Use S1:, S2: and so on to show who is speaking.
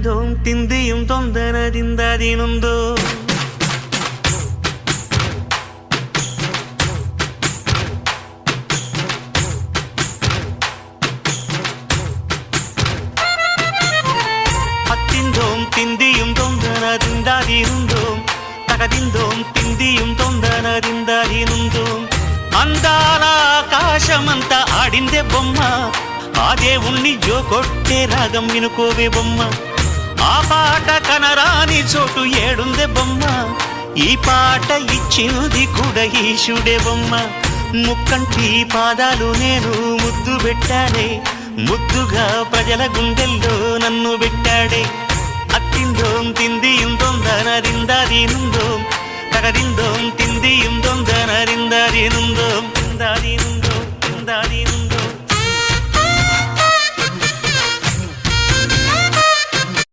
S1: തകതിന്തോം തിന്തിയും തൊന്തനതിന്തതിനുന്തോ അത്തിന്തോം തിന്തിയും തൊന്തനതിന്തതിനുന്തോം తగదిందోం తిందియం తొందనదిందదినుందోం అందాల ఆకాశమంతా ఆడిందే బొమ్మ ఆ దేవుణ్ణి జోకొట్టే రాగం వినుకోవే బొమ్మ ఆ పాట కనరాని చోటు ఏడుందే బొమ్మ ఈ పాట ఇచ్చినది కూడా ఈశుడే బొమ్మ ముక్కంటి పాదాలు నేను ముద్దు పెట్టాడే ముద్దుగా ప్రజల గుండెల్లో నన్ను పెట్టాడే అత్తిందోం తిందియం తొందనదిందదినుందోం తగదిందోం తిందియం తొందనదిందదినుందోం